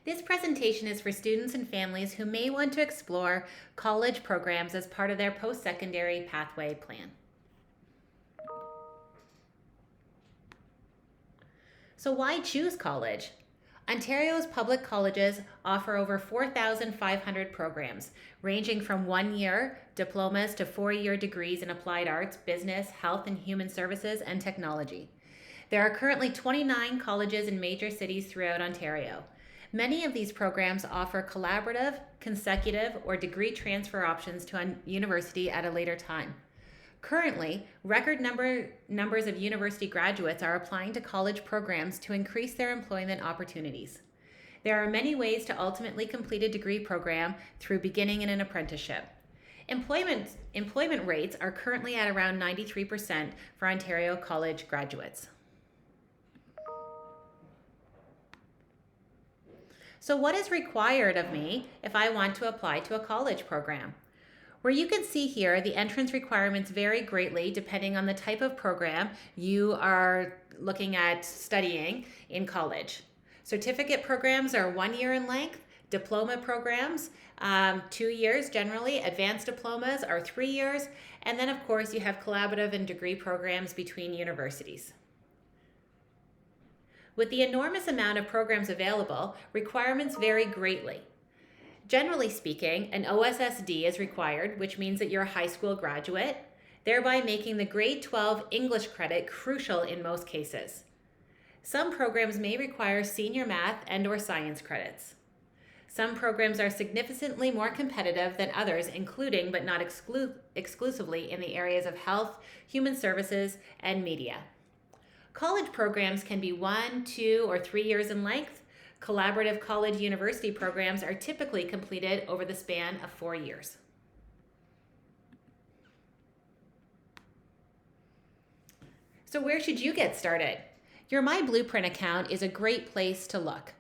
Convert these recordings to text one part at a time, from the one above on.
This presentation is for students and families who may want to explore college programs as part of their post-secondary pathway plan. So why choose college? Ontario's public colleges offer over 4,500 programs, ranging from 1-year diplomas to 4-year degrees in applied arts, business, health and human services, and technology. There are currently 29 colleges in major cities throughout Ontario. Many of these programs offer collaborative, consecutive, or degree transfer options to a university at a later time. Currently, record numbers of university graduates are applying to college programs to increase their employment opportunities. There are many ways to ultimately complete a degree program through beginning in an apprenticeship. Employment rates are currently at around 93% for Ontario college graduates. So what is required of me if I want to apply to a college program? Where you can see here, the entrance requirements vary greatly depending on the type of program you are looking at studying in college. Certificate programs are 1 year in length, diploma programs, 2 years generally, advanced diplomas are 3 years, and then of course you have collaborative and degree programs between universities. With the enormous amount of programs available, requirements vary greatly. Generally speaking, an OSSD is required, which means that you're a high school graduate, thereby making the grade 12 English credit crucial in most cases. Some programs may require senior math and/or science credits. Some programs are significantly more competitive than others, including but not exclusively in the areas of health, human services, and media. College programs can be 1, 2, or 3 years in length. Collaborative college university programs are typically completed over the span of 4 years. So where should you get started? Your My Blueprint account is a great place to look.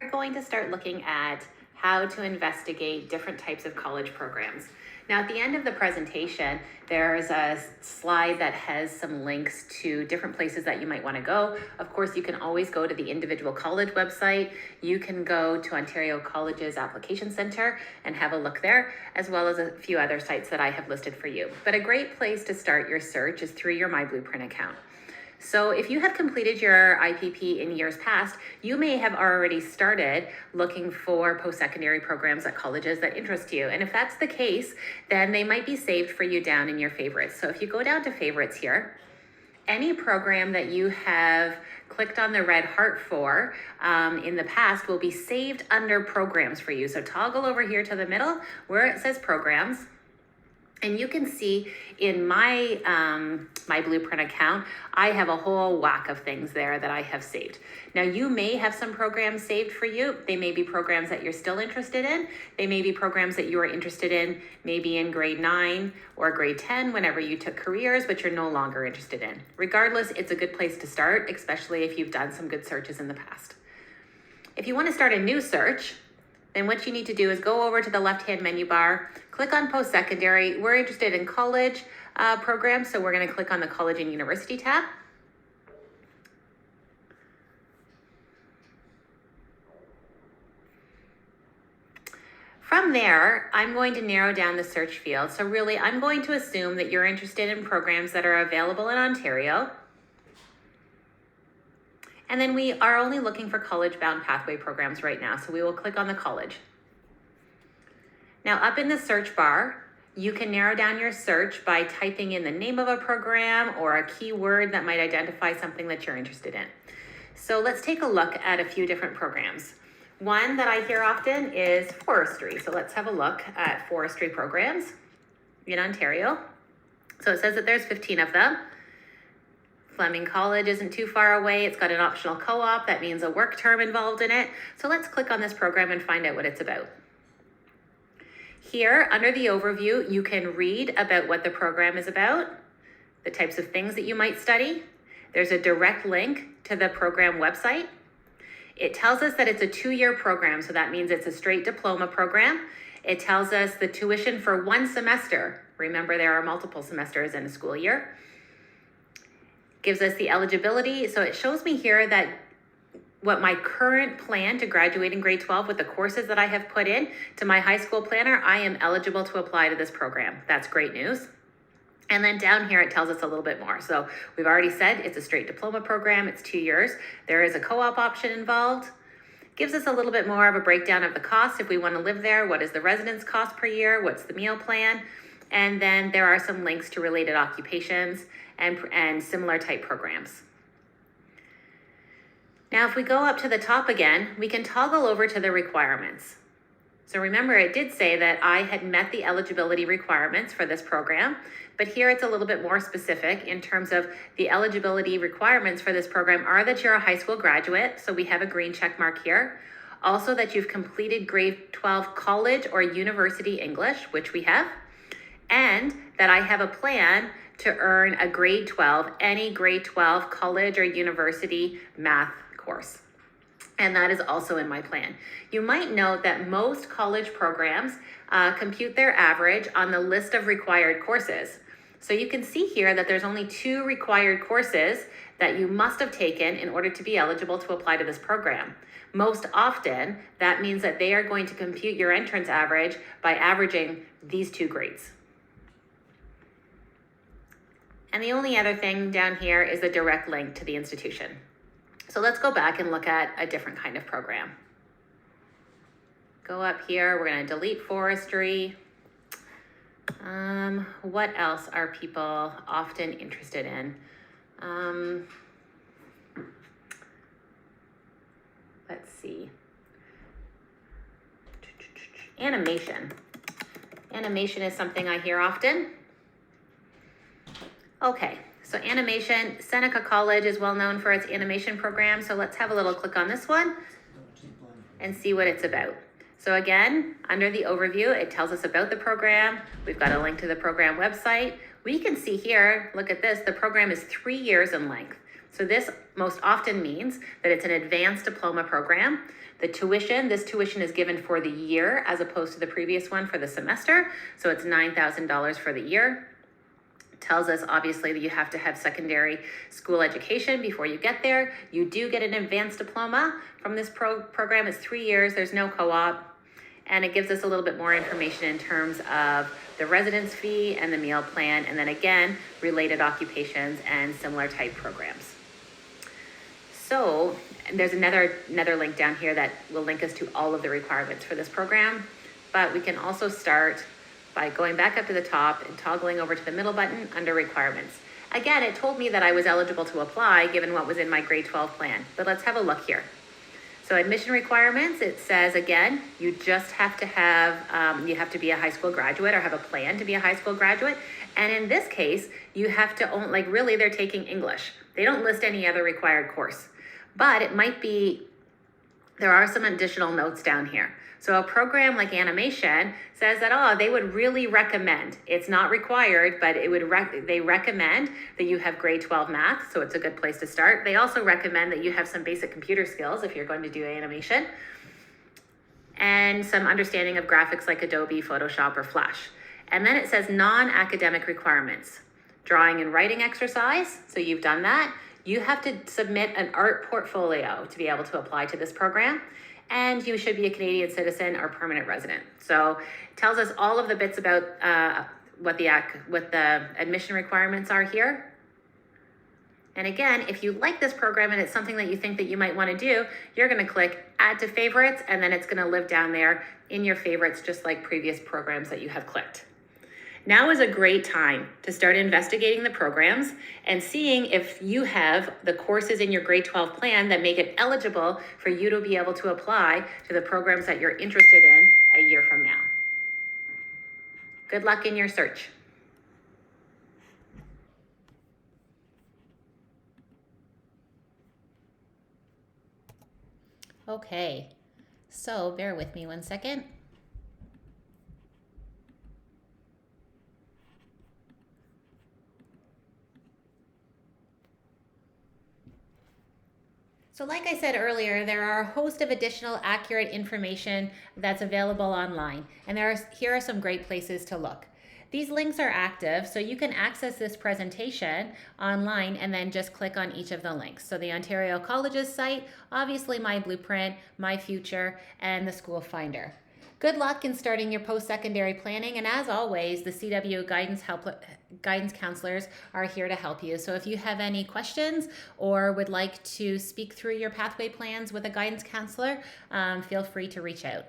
We're going to start looking at how to investigate different types of college programs. Now, at the end of the presentation, there's a slide that has some links to different places that you might want to go. Of course, you can always go to the individual college website. You can go to Ontario Colleges Application Centre and have a look there, as well as a few other sites that I have listed for you. But a great place to start your search is through your My Blueprint account. So if you have completed your IPP in years past, you may have already started looking for post-secondary programs at colleges that interest you. And if that's the case, then they might be saved for you down in your favorites. So if you go down to favorites here, any program that you have clicked on the red heart for in the past will be saved under programs for you. So toggle over here to the middle where it says programs. And you can see in my My Blueprint account, I have a whole whack of things there that I have saved. Now, you may have some programs saved for you. They may be programs that you're still interested in. They may be programs that you are interested in maybe in grade 9 or grade 10 whenever you took careers, but you're no longer interested in. Regardless, it's a good place to start, especially if you've done some good searches in the past. If you want to start a new search, then what you need to do is go over to the left-hand menu bar, click on post-secondary. We're interested in college programs, so we're going to click on the college and university tab. From there, I'm going to narrow down the search field. So really, I'm going to assume that you're interested in programs that are available in Ontario. And then we are only looking for college-bound pathway programs right now, so we will click on the college. Now, up in the search bar, you can narrow down your search by typing in the name of a program or a keyword that might identify something that you're interested in. So let's take a look at a few different programs. One that I hear often is forestry. So let's have a look at forestry programs in Ontario. So it says that there's 15 of them. Fleming College isn't too far away. It's got an optional co-op. That means a work term involved in it. So let's click on this program and find out what it's about. Here, under the overview, you can read about what the program is about, the types of things that you might study. There's a direct link to the program website. It tells us that it's a 2-year program, so that means it's a straight diploma program. It tells us the tuition for one semester. Remember, there are multiple semesters in a school year. Gives us the eligibility. So it shows me here that what my current plan to graduate in grade 12 with the courses that I have put in to my high school planner, I am eligible to apply to this program. That's great news. And then down here, it tells us a little bit more. So we've already said it's a straight diploma program. It's 2 years. There is a co-op option involved. Gives us a little bit more of a breakdown of the cost if we want to live there. What is the residence cost per year? What's the meal plan? And then there are some links to related occupations and similar type programs. Now, if we go up to the top again, we can toggle over to the requirements. So remember, it did say that I had met the eligibility requirements for this program, but here it's a little bit more specific in terms of the eligibility requirements for this program are that you're a high school graduate, so we have a green check mark here. Also that you've completed grade 12 college or university English, which we have, and that I have a plan to earn a grade 12, any grade 12 college or university math course. And that is also in my plan. You might note that most college programs compute their average on the list of required courses. So you can see here that there's only 2 required courses that you must have taken in order to be eligible to apply to this program. Most often, that means that they are going to compute your entrance average by averaging these 2 grades. And the only other thing down here is the direct link to the institution. So let's go back and look at a different kind of program. Go up here, we're gonna delete forestry. What else are people often interested in? Let's see. Animation. Animation is something I hear often. Okay. So animation, Seneca College is well known for its animation program. So let's have a little click on this one and see what it's about. So again, under the overview, it tells us about the program. We've got a link to the program website. We can see here, look at this, the program is 3 years in length. So this most often means that it's an advanced diploma program. The tuition, this tuition is given for the year as opposed to the previous one for the semester. So it's $9,000 for the year. Tells us obviously that you have to have secondary school education before you get there. You do get an advanced diploma from this program. It's 3 years, there's no co-op, and it gives us a little bit more information in terms of the residence fee and the meal plan, and then again, related occupations and similar type programs. So there's another link down here that will link us to all of the requirements for this program, but we can also start by going back up to the top and toggling over to the middle button under requirements. Again, it told me that I was eligible to apply given what was in my grade 12 plan, but let's have a look here. So admission requirements, it says again, you just have to have, you have to be a high school graduate or have a plan to be a high school graduate. And in this case, you have to own, like really they're taking English. They don't list any other required course, but it might be, there are some additional notes down here. So a program like animation says that, they would really recommend, it's not required, but it would they recommend that you have grade 12 math, so it's a good place to start. They also recommend that you have some basic computer skills if you're going to do animation, and some understanding of graphics like Adobe, Photoshop, or Flash. And then it says non-academic requirements. Drawing and writing exercise, so you've done that. You have to submit an art portfolio to be able to apply to this program. And you should be a Canadian citizen or permanent resident. So it tells us all of the bits about what the admission requirements are here. And again, if you like this program and it's something that you think that you might want to do, you're going to click add to favorites, and then it's going to live down there in your favorites, just like previous programs that you have clicked. Now is a great time to start investigating the programs and seeing if you have the courses in your grade 12 plan that make it eligible for you to be able to apply to the programs that you're interested in a year from now. Good luck in your search. Okay, so bear with me one second. So, like I said earlier, there are a host of additional accurate information that's available online, and here are some great places to look. These links are active, so you can access this presentation online and then just click on each of the links. So, the Ontario Colleges site, obviously my blueprint, my future, and the School Finder. Good luck in starting your post-secondary planning, and as always, the CW guidance counselors are here to help you. So if you have any questions or would like to speak through your pathway plans with a guidance counselor, feel free to reach out.